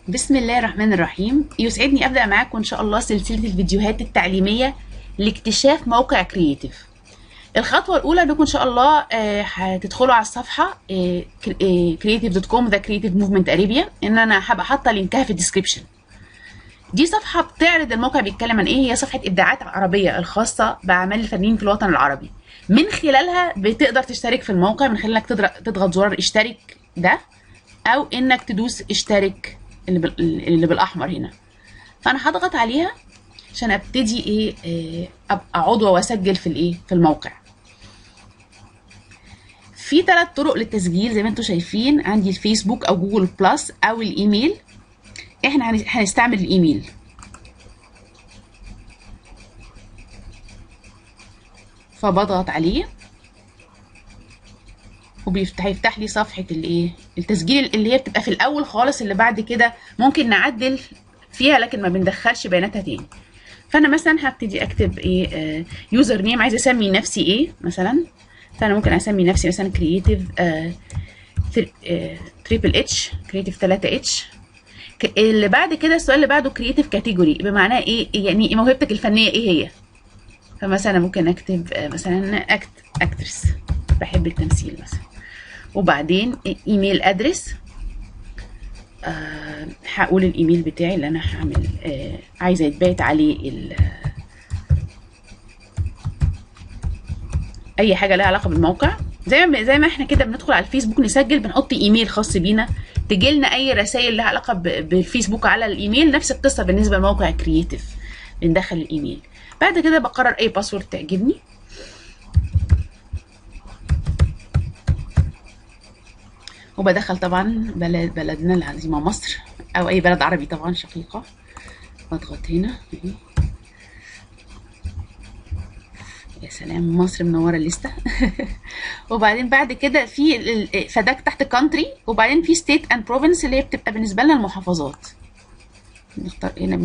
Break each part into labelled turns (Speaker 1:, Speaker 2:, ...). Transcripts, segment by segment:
Speaker 1: بسم الله الرحمن الرحيم. يسعدني أبدأ معاكم إن شاء الله سلسلة الفيديوهات التعليمية لاكتشاف موقع كرييتيف. الخطوة الأولى إنكم إن شاء الله هتدخلوا على الصفحة creative.com The Creative Movement Arabia، إن أنا هبقى حاطة لينكها في الديسكريبشن. دي صفحة بتعرض الموقع بيتكلم عن إيه، هي صفحة إبداعات عربية الخاصة بأعمال الفنانين في الوطن العربي. من خلالها بتقدر تشترك في الموقع من خلال إنك تضغط زرار اشترك ده، أو إنك تدوس اشترك اللي بالاحمر هنا. فانا هضغط عليها عشان ابتدي ابقى عضوه واسجل في الموقع. في 3 طرق للتسجيل زي ما انتم شايفين، عندي الفيسبوك او جوجل بلس او الايميل. احنا هنستعمل الايميل. فبضغط عليه هيفتح لي صفحه التسجيل اللي هي بتبقى في الاول خالص، اللي بعد كده ممكن نعدل فيها لكن ما بندخلش بياناتها تاني. فانا مثلا هبتدي اكتب يوزر نيم، عايزه اسمي نفسي مثلا. فانا ممكن اسمي نفسي مثلا كرييتيف تريبل اتش، كرييتيف 3 اتش. اللي بعد كده السؤال اللي بعده كرييتيف كاتيجوري، بمعناه ايه يعني موهبتك الفنيه ايه هي. فمثلا ممكن اكتب مثلا اكترس، بحب التمثيل مثلا. وبعدين ايميل ادرس، هقول الايميل بتاعي اللي انا هعمل عايزه يتبعت عليه اي حاجه لها علاقه بالموقع. زي ما احنا كده بندخل على الفيسبوك نسجل، بنحط ايميل خاص بينا تجيلنا اي رسائل لها علاقه بالفيسبوك على الايميل. نفس القصه بالنسبه لموقع كرييتيف، بندخل الايميل. بعد كده بقرر اي باسورد تعجبني، وبدخل طبعا بلدنا العظيمه مصر او اي بلد عربي طبعا شقيقه. بضغط هنا، يا سلام مصر منوره الليسته. وبعدين بعد كده فده تحت كونتري، وبعدين في ستيت اند بروفنس اللي هي بتبقى بالنسبه لنا المحافظات. نختار هنا،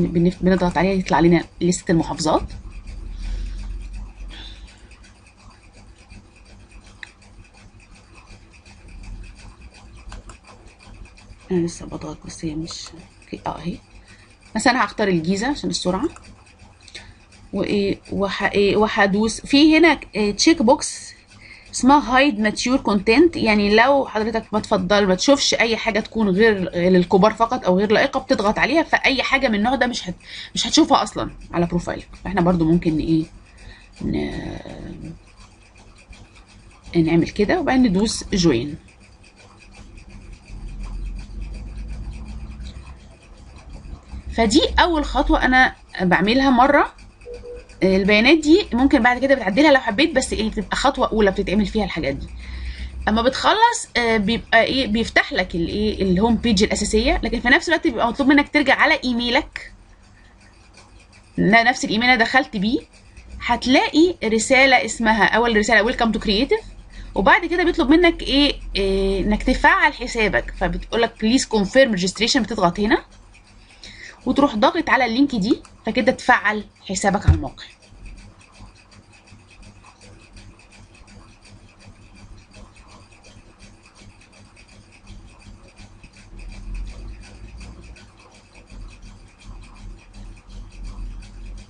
Speaker 1: بنضغط عليها يطلع لنا لسته المحافظات. انا لسه بضغط بس هي مش اهي. مثلا هختار الجيزه عشان السرعه، وهدوس في هنا تشيك بوكس اسمها هايد ماتيور كونتنت، يعني لو حضرتك ما تشوفش اي حاجه تكون غير للكبار فقط او غير لائقه بتضغط عليها، فاي حاجه من النوع ده مش هتشوفها اصلا على بروفايلك. فاحنا برضو ممكن نعمل كده، وبعدين ندوس جوين. فدي اول خطوه انا بعملها مره. البيانات دي ممكن بعد كده بتعدلها لو حبيت، بس بتبقى خطوه اولى بتتعمل فيها الحاجات دي. اما بتخلص بيبقى بيفتح لك الهوم بيج الاساسيه، لكن في نفس الوقت بيبقى مطلوب منك ترجع على ايميلك، نفس الايميل اللي دخلت بيه. هتلاقي رساله اسمها اول رساله ويلكم تو كرييتيف، وبعد كده بيطلب منك انك تفعل حسابك. فبتقول لك بليز كونفيرم ريجستريشن، بتضغط هنا وتروح ضاغط على اللينك دي، فكده تفعل حسابك على الموقع.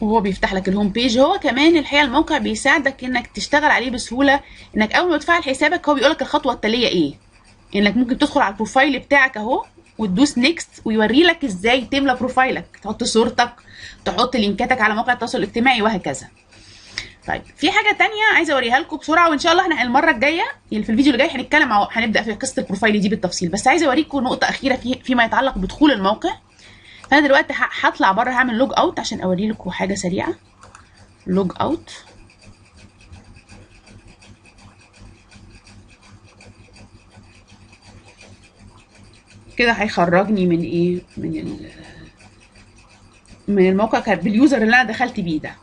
Speaker 1: وهو بيفتح لك الهوم بيج. هو كمان الحقيقه الموقع بيساعدك انك تشتغل عليه بسهوله، انك اول ما تفعل حسابك هو بيقول لك الخطوه التاليه ايه. انك ممكن تدخل على البروفايل بتاعك اهو وتدوس نيكست، ويوري لك ازاي تملى بروفايلك، تحط صورتك، تحط لينكاتك على مواقع التواصل الاجتماعي وهكذا. طيب في حاجه تانية عايزه اوريها لكم بسرعه، وان شاء الله احنا المره الجايه في الفيديو اللي جاي هنبدا في قصه البروفايل دي بالتفصيل، بس عايزه اوريكم نقطه اخيره فيما يتعلق بدخول الموقع. فانا دلوقتي هطلع بره، هعمل لوج اوت عشان اوري لكم حاجه سريعه. لوج اوت. كده هيخرجني من الموقع باليوزر اللي انا دخلت بيه ده.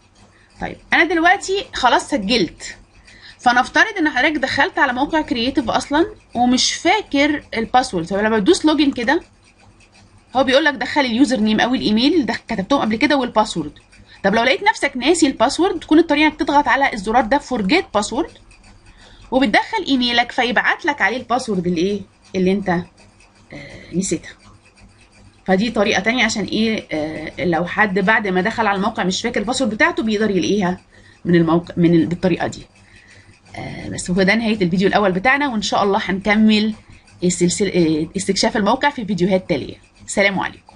Speaker 1: طيب انا دلوقتي خلاص سجلت، فنفترض ان حضرتك دخلت على موقع كرييتيف اصلا ومش فاكر الباسورد. فلما بدوس لوجن كده هو بيقول لك دخل اليوزر نيم او الايميل اللي كتبتهم قبل كده والباسورد. طب لو لقيت نفسك ناسي الباسورد، تكون الطريقه انك تضغط على الزرار ده فورجيت باسورد، وبتدخل ايميلك فيبعت لك عليه الباسورد اللي انت نسيتها. فدي طريقة تانية عشان ايه، لو حد بعد ما دخل على الموقع مش فاكر الباسورد بتاعته بيقدر يلاقيها من الموقع بالطريقة دي. بس هو ده نهاية الفيديو الأول بتاعنا، وإن شاء الله هنكمل استكشاف الموقع في فيديوهات تالية. سلام عليكم.